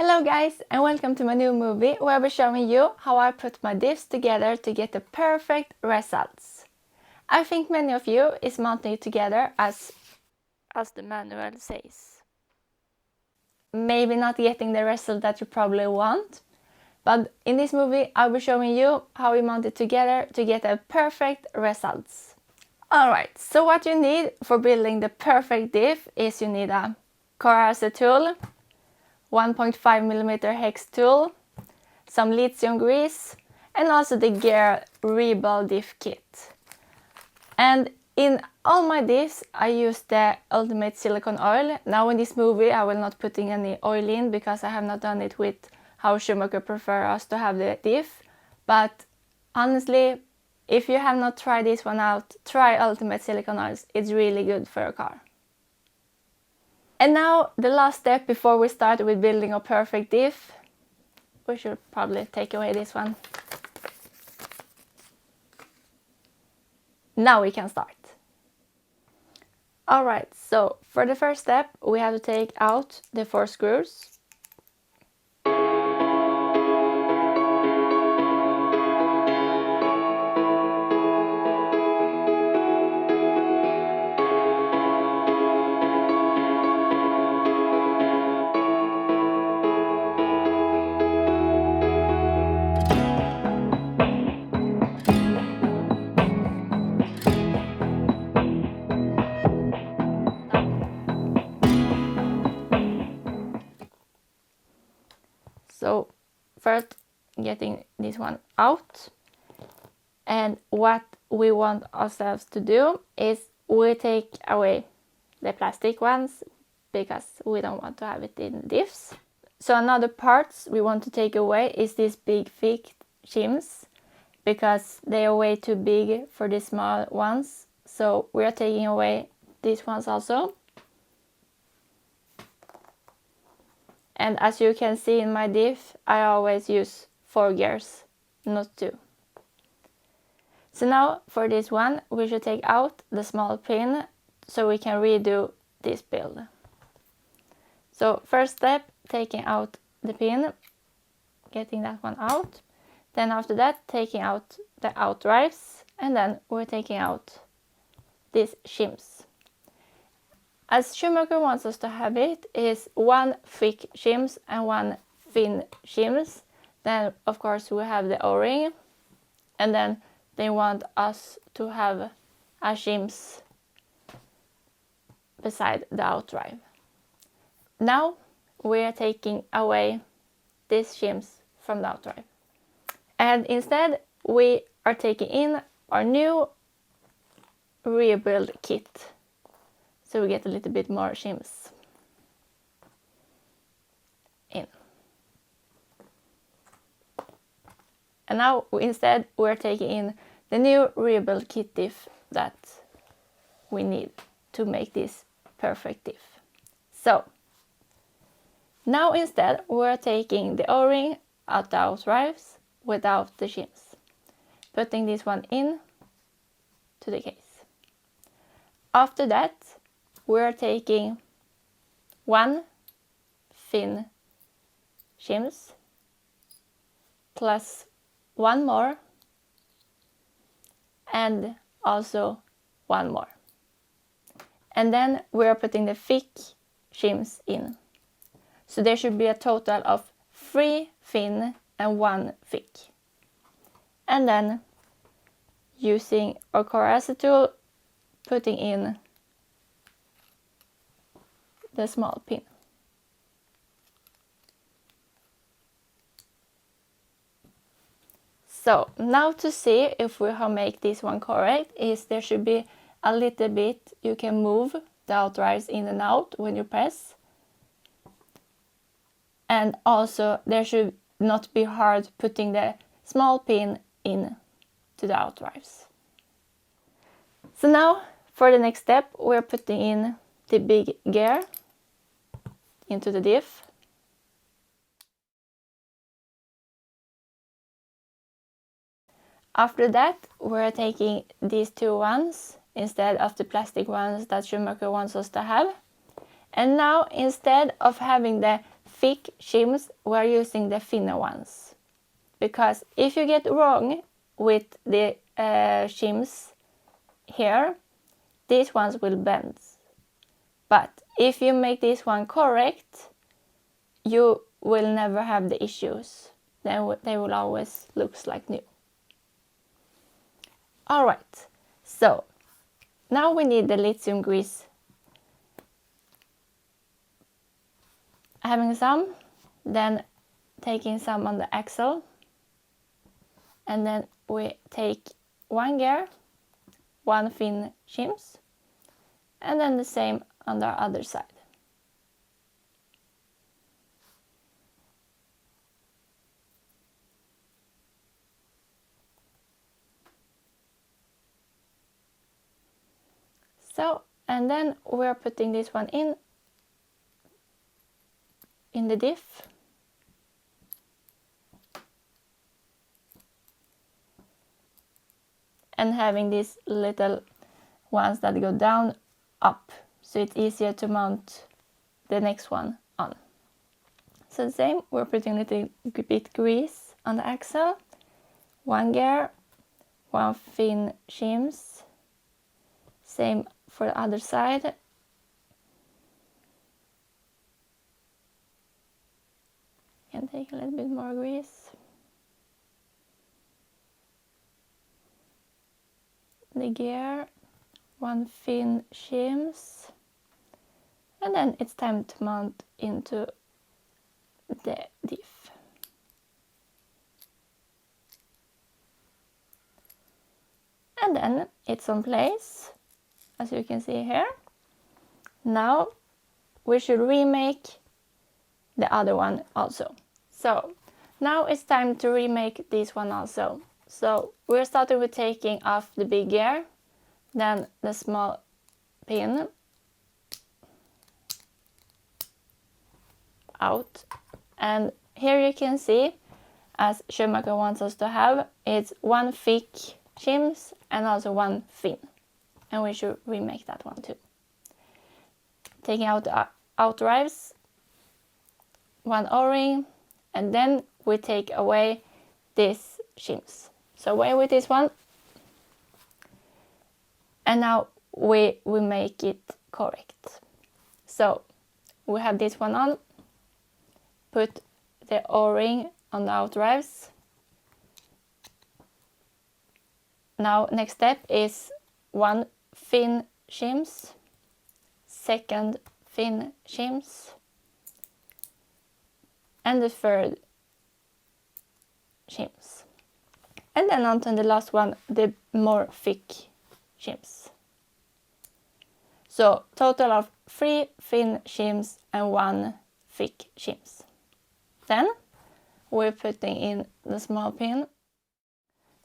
Hello guys, and welcome to my new movie where I'll be showing you how I put my diffs together to get the perfect results. I think many of you is mounting it together as the manual says. Maybe not getting the result that you probably want, but in this movie I'll be showing you how we mount it together to get the perfect results. Alright, so what you need for building the perfect diff is you need a coarser tool, 1.5mm hex tool, some lithium grease, and also the gear rebel diff kit. And in all my diffs I use the ultimate silicone oil. Now in this movie I will not putting any oil in because I have not done it with how Schumacher prefer us to have the diff. But honestly, if you have not tried this one out, try ultimate silicone oils. It's really good for your car. And now the last step before we start with building a perfect diff. We should probably take away this one. Now we can start. Alright, so for the first step we have to take out the 4 screws. So first getting this one out, and what we want ourselves to do is we take away the plastic ones because we don't want to have it in diffs. So another parts we want to take away is these big thick shims because they are way too big for the small ones. So we are taking away these ones also. And as you can see in my diff, I always use 4 gears, not 2. So now for this one, we should take out the small pin so we can redo this build. So first step, taking out the pin, getting that one out. Then after that, taking out the out drives, and then we're taking out these shims. As Schumacher wants us to have it, is 1 thick shims and 1 thin shims. Then of course we have the O-ring, and then they want us to have a shims beside the outdrive. Now we are taking away these shims from the outdrive. And instead we are taking in our new rebuild kit. So we get a little bit more shims in. And now instead we're taking in the new rebuild kit diff that we need to make this perfect diff. So now instead we're taking the O-ring out the outdrives without the shims, putting this one in to the case. After that we're taking 1 thin shims plus 1 more and also 1 more. And then we're putting the thick shims in. So there should be a total of 3 thin and 1 thick. And then using our coarser tool, putting in the small pin. So now to see if we have make this one correct is there should be a little bit you can move the outdrives in and out when you press. And also there should not be hard putting the small pin in to the outdrives. So now for the next step we're putting in the big gear into the diff. After that we're taking these 2 ones instead of the plastic ones that Schumacher wants us to have. And now instead of having the thick shims, we're using the thinner ones. Because if you get wrong with the shims here, these ones will bend. But if you make this one correct, you will never have the issues. They will always look like new. Alright, so now we need the lithium grease. Having some, then taking some on the axle, and then we take one gear, one thin shims, and then the same on the other side. So, and then we're putting this one in the diff. And having these little ones that go down, up, so it's easier to mount the next one on. So the same, we're putting a little bit grease on the axle, one gear, one thin shims, same for the other side. Can take a little bit more grease. The gear, one thin shims, and then it's time to mount into the diff. And then it's on place, as you can see here. Now we should remake the other one also. So now it's time to remake this one also. So we're starting with taking off the big gear, then the small pin out. And here you can see, as Schumacher wants us to have, it's one thick shims and also one thin. And we should remake that one too. Taking out the outdrives, one O-ring, and then we take away this shims. So away with this one. And now we make it correct. So we have this one on, put the O-ring on the outdrives. Now next step is one thin shims, second thin shims, and the third shims. And then on to the last one, the more thick shims. So total of 3 thin shims and 1 thick shims. Then we're putting in the small pin.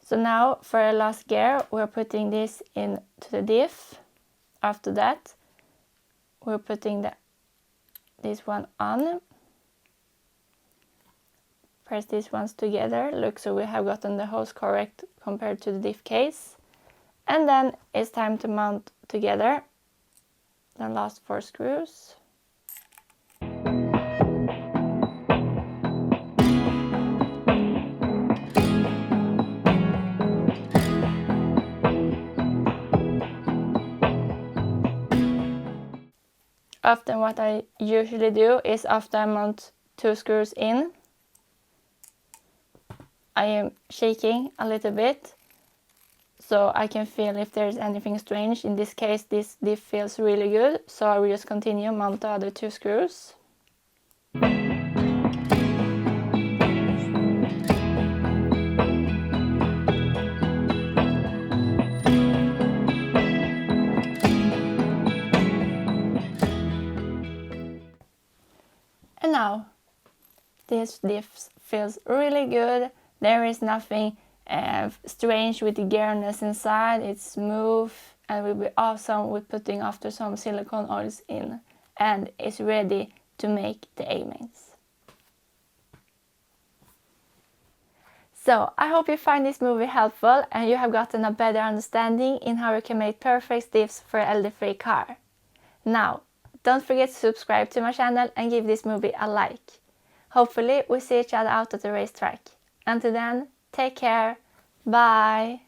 So now for the last gear, we're putting this into the diff. After that, we're putting this one on. Press these ones together. Look, so we have gotten the hose correct compared to the diff case. And then it's time to mount together the last 4 screws. Often what I usually do is after I mount 2 screws in, I am shaking a little bit so I can feel if there's anything strange. In this case, this diff feels really good, so I will just continue mount the other 2 screws. And now this diff feels really good. There is nothing strange with the gearness inside. It's smooth and will be awesome with putting after some silicone oils in, and it's ready to make the A-mains. So I hope you find this movie helpful and you have gotten a better understanding in how you can make perfect diffs for an LD3 car. Now, don't forget to subscribe to my channel and give this movie a like. Hopefully we see each other out at the racetrack. Until then, take care. Bye.